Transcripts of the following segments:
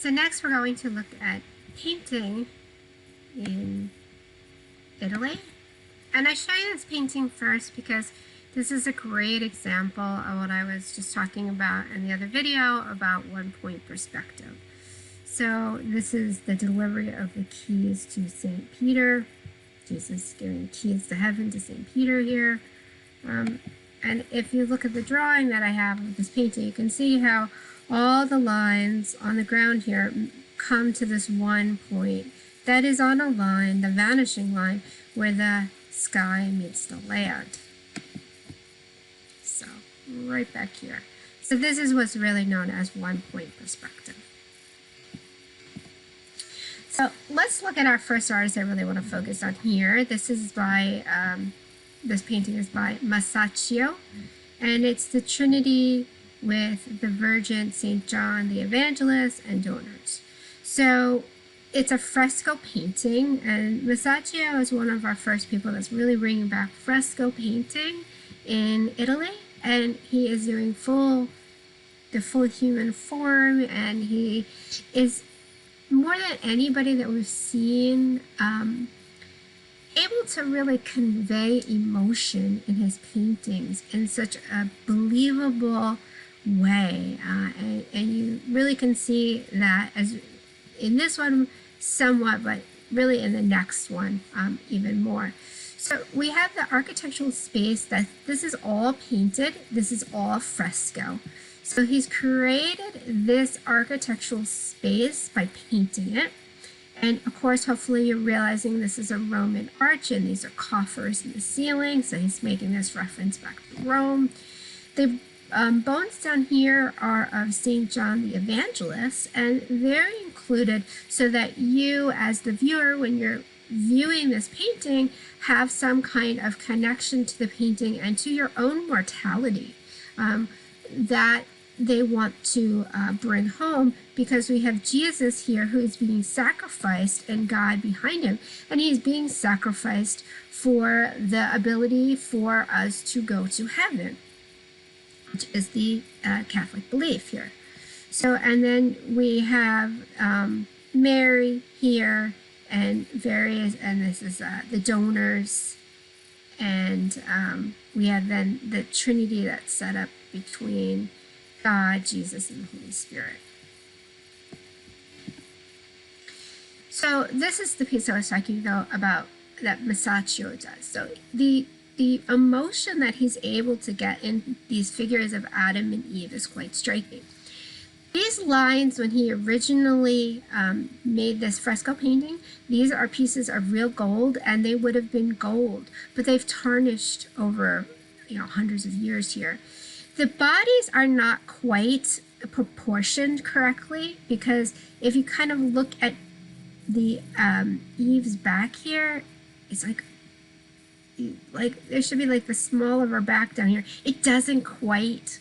So next we're going to look at painting in Italy. And I show you this painting first because this is a great example of what I was just talking about in the other video about one-point perspective. So this is the delivery of the keys to St. Peter. Jesus giving keys to heaven to St. Peter here. And if you look at the drawing that I have of this painting, you can see how all the lines on the ground here come to this one point. That is on a line, the vanishing line, where the sky meets the land. So, right back here. So this is what's really known as one-point perspective. So let's look at our first artist I really want to focus on here. This is by, this painting is by Masaccio, and it's the Trinity with the Virgin, St. John the Evangelist, and donors. So it's a fresco painting, and Masaccio is one of our first people that's really bringing back fresco painting in Italy, and he is doing the full human form, and he is more than anybody that we've seen able to really convey emotion in his paintings in such a believable way, and you really can see that as in this one somewhat, but really in the next one even more. So we have the architectural space that this is all painted, this is all fresco. So he's created this architectural space by painting it. And of course, hopefully you're realizing this is a Roman arch and these are coffers in the ceiling. So he's making this reference back to Rome. The bones down here are of St. John the Evangelist, and they're included so that you as the viewer, when you're viewing this painting, have some kind of connection to the painting and to your own mortality that they want to bring home, because we have Jesus here who is being sacrificed and God behind him, and he's being sacrificed for the ability for us to go to heaven, which is the Catholic belief here. So, and then we have Mary here and various, and this is the donors, and we have then the Trinity that's set up between God, Jesus, and the Holy Spirit. So this is the piece I was talking about that Masaccio does. So the emotion that he's able to get in these figures of Adam and Eve is quite striking. These lines, when he originally made this fresco painting, these are pieces of real gold, and they would have been gold, but they've tarnished over, hundreds of years here. The bodies are not quite proportioned correctly, because if you kind of look at the Eve's back here, it's like there should be like the small of her back down here. It doesn't quite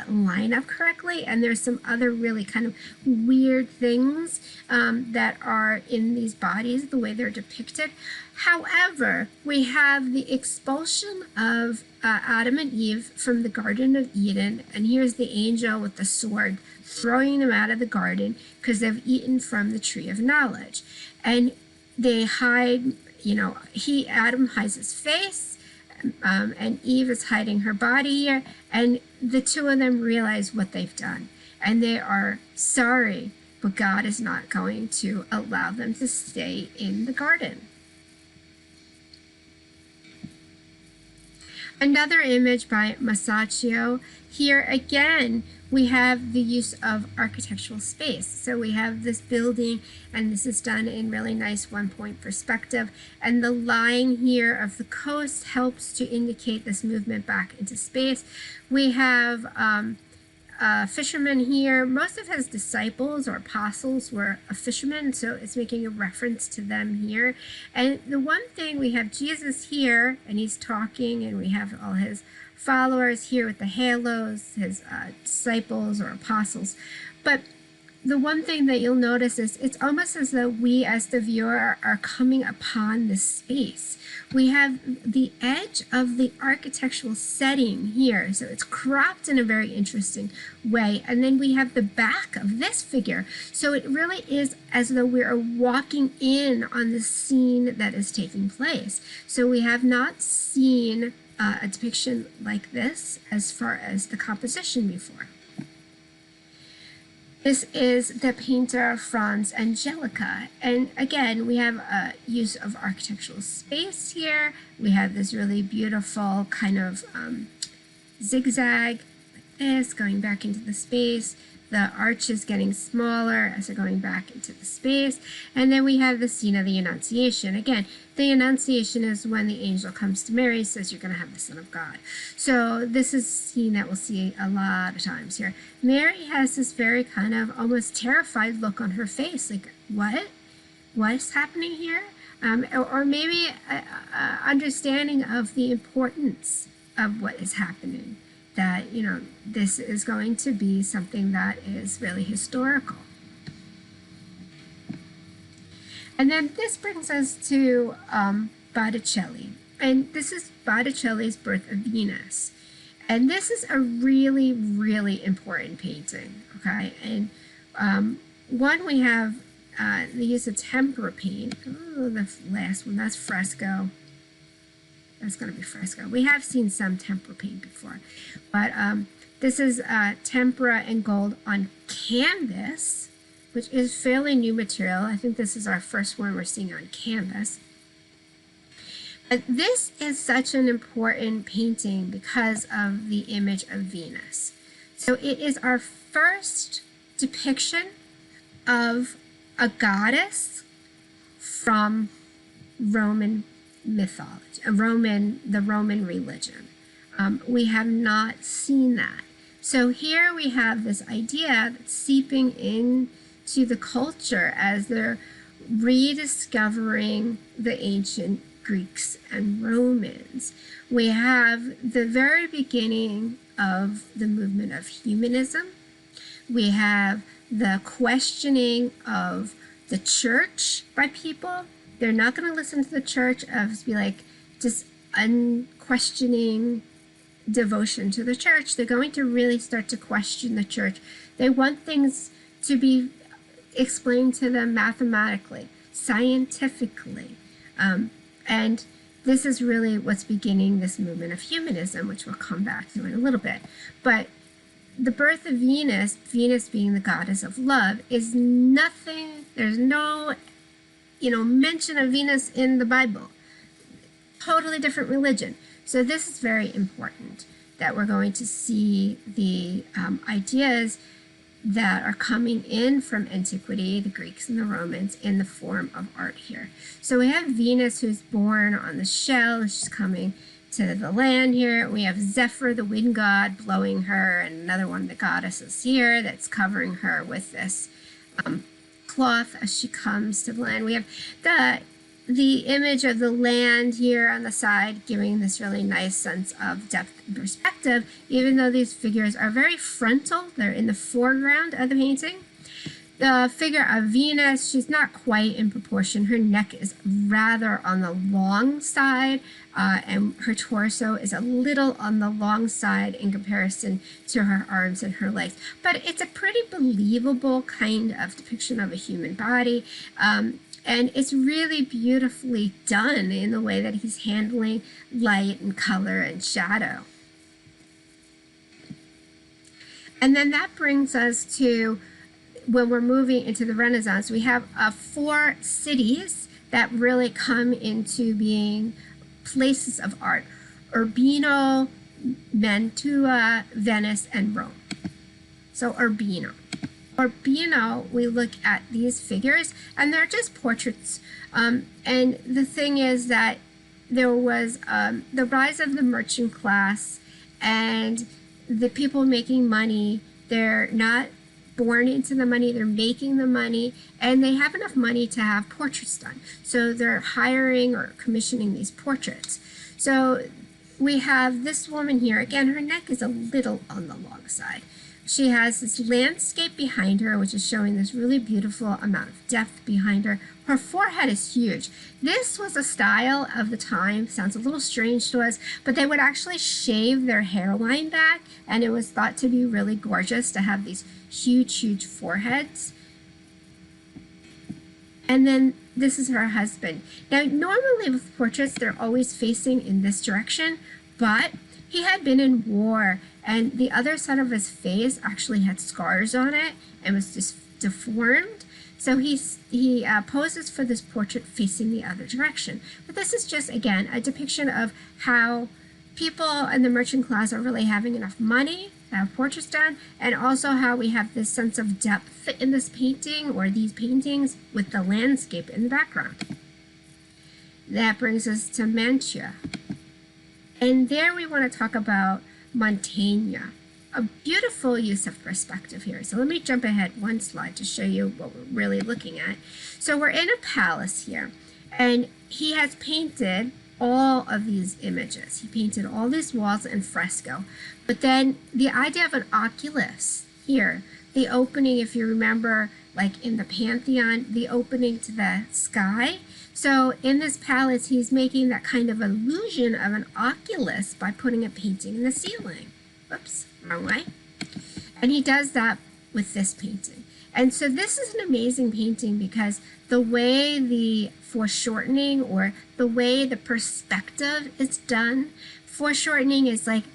line up correctly, and there's some other really kind of weird things that are in these bodies, the way they're depicted. However, we have the expulsion of Adam and Eve from the Garden of Eden, and here's the angel with the sword throwing them out of the garden because they've eaten from the tree of knowledge, and they hide. Adam hides his face, and Eve is hiding her body here, and the two of them realize what they've done, and they are sorry, but God is not going to allow them to stay in the garden. Another image by Masaccio. Here again, we have the use of architectural space. So we have this building, and this is done in really nice one-point perspective. And the line here of the coast helps to indicate this movement back into space. We have a fisherman here. Most of his disciples or apostles were a fisherman, so it's making a reference to them here. And the one thing, we have Jesus here, and he's talking, and we have all his followers here with the halos, his disciples or apostles. But the one thing that you'll notice is it's almost as though we as the viewer are coming upon this space. We have the edge of the architectural setting here, so it's cropped in a very interesting way. And then we have the back of this figure. So it really is as though we are walking in on the scene that is taking place. So we have not seen a depiction like this as far as the composition before. This is the painter Franz Angelica. And again, we have a use of architectural space here. We have this really beautiful kind of zigzag like this going back into the space. The arch is getting smaller as they're going back into the space. And then we have the scene of the Annunciation. Again, the Annunciation is when the angel comes to Mary, says you're going to have the Son of God. So this is a scene that we'll see a lot of times here. Mary has this very kind of almost terrified look on her face. Like, what? What's happening here? Or maybe understanding of the importance of what is happening. That, you know, this is going to be something that is really historical. And then this brings us to Botticelli. And this is Botticelli's Birth of Venus. And this is a really, really important painting, okay? And one, we have the use of tempera paint. Oh, the last one, that's fresco. That's going to be fresco. We have seen some tempera paint before, but this is tempera and gold on canvas, which is fairly new material. I think this is our first one we're seeing on canvas. But this is such an important painting because of the image of Venus. So it is our first depiction of a goddess from Roman mythology, the Roman religion. We have not seen that. So here we have this idea that's seeping into the culture as they're rediscovering the ancient Greeks and Romans. We have the very beginning of the movement of humanism. We have the questioning of the church by people. They're not going to listen to the church of be like just unquestioning devotion to the church. They're going to really start to question the church. They want things to be explained to them mathematically, scientifically. And this is really what's beginning this movement of humanism, which we'll come back to in a little bit. But the birth of Venus, Venus being the goddess of love, is nothing, there's no, mention of Venus in the Bible. Totally different religion. So this is very important that we're going to see the ideas that are coming in from antiquity, the Greeks and the Romans, in the form of art here. So we have Venus, who's born on the shell. She's coming to the land here. We have Zephyr, the wind god, blowing her, and another one of the goddesses here that's covering her with this cloth as she comes to the land. We have the image of the land here on the side, giving this really nice sense of depth and perspective, even though these figures are very frontal. They're in the foreground of the painting. The figure of Venus, she's not quite in proportion. Her neck is rather on the long side, and her torso is a little on the long side in comparison to her arms and her legs. But it's a pretty believable kind of depiction of a human body. And it's really beautifully done in the way that he's handling light and color and shadow. And then that brings us to when we're moving into the Renaissance. We have 4 cities that really come into being places of art: Urbino, Mantua, Venice, and Rome. So Urbino. Urbino, we look at these figures, and they're just portraits. And the thing is that there was the rise of the merchant class, and the people making money, they're not born into the money, they're making the money, and they have enough money to have portraits done. So they're hiring or commissioning these portraits. So we have this woman here. Again, her neck is a little on the long side. she has this landscape behind her, which is showing this really beautiful amount of depth behind her. Her forehead is huge. This was a style of the time. Sounds a little strange to us, but they would actually shave their hairline back, and it was thought to be really gorgeous to have these huge, huge foreheads. And then this is her husband. Now, normally with portraits, they're always facing in this direction, but he had been in war, and the other side of his face actually had scars on it and was just deformed. So he poses for this portrait facing the other direction. But this is just, again, a depiction of how people in the merchant class are really having enough money to have portraits done, and also how we have this sense of depth in this painting or these paintings with the landscape in the background. That brings us to Mantua. And there we want to talk about Mantegna, a beautiful use of perspective here. So let me jump ahead one slide to show you what we're really looking at. So we're in a palace here, and he has painted all of these images. He painted all these walls in fresco. But then the idea of an oculus here, the opening, if you remember, like in the Pantheon, the opening to the sky. So in this palace, he's making that kind of illusion of an oculus by putting a painting in the ceiling. Whoops, wrong way. And he does that with this painting. And so this is an amazing painting because the way the foreshortening or the way the perspective is done, foreshortening is like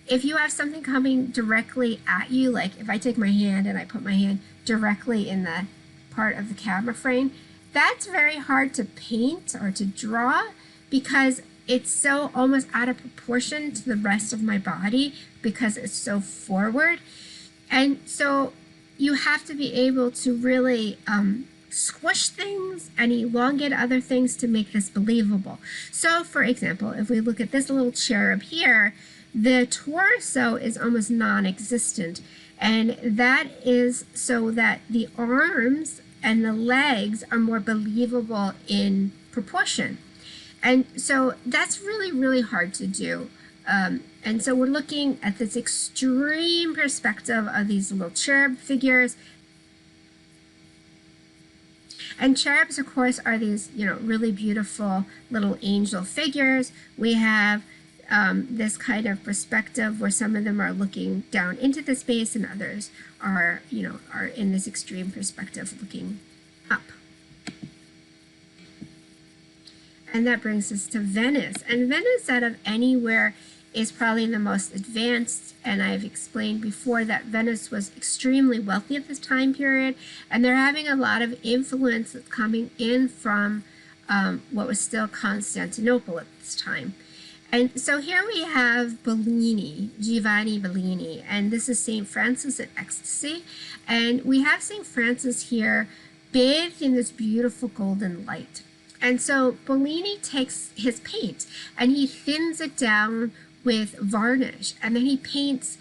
if you have something coming directly at you, like if I take my hand and I put my hand directly in the part of the camera frame, that's very hard to paint or to draw because it's so almost out of proportion to the rest of my body because it's so forward. And so you have to be able to really squish things and elongate other things to make this believable. So for example, if we look at this little cherub here, the torso is almost non-existent, and that is so that the arms and the legs are more believable in proportion. And so that's really, really hard to do. And so we're looking at this extreme perspective of these little cherub figures. And cherubs, of course, are these, really beautiful little angel figures. We have this kind of perspective where some of them are looking down into the space and others are in this extreme perspective looking up. And that brings us to Venice. And Venice, out of anywhere, is probably the most advanced. And I've explained before that Venice was extremely wealthy at this time period. And they're having a lot of influence coming in from what was still Constantinople at this time. And so here we have Bellini, Giovanni Bellini, and this is St. Francis in Ecstasy. And we have St. Francis here bathed in this beautiful golden light. And so Bellini takes his paint and he thins it down with varnish, and then he paints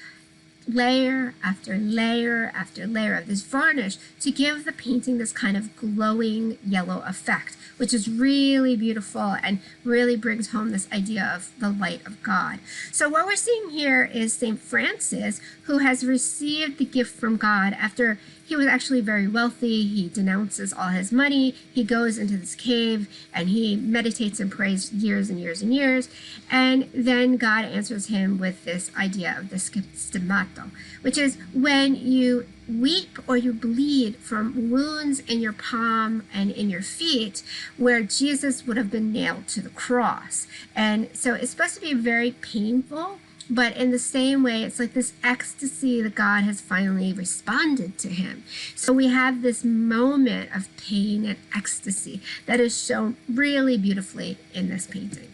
layer after layer after layer of this varnish to give the painting this kind of glowing yellow effect, which is really beautiful and really brings home this idea of the light of God. So what we're seeing here is St. Francis, who has received the gift from God after he was actually very wealthy. He denounces all his money. He goes into this cave and he meditates and prays years and years and years. And then God answers him with this idea of the stigmato, which is when you weep or you bleed from wounds in your palm and in your feet where Jesus would have been nailed to the cross. And so it's supposed to be very painful, but in the same way, it's like this ecstasy that God has finally responded to him. So we have this moment of pain and ecstasy that is shown really beautifully in this painting.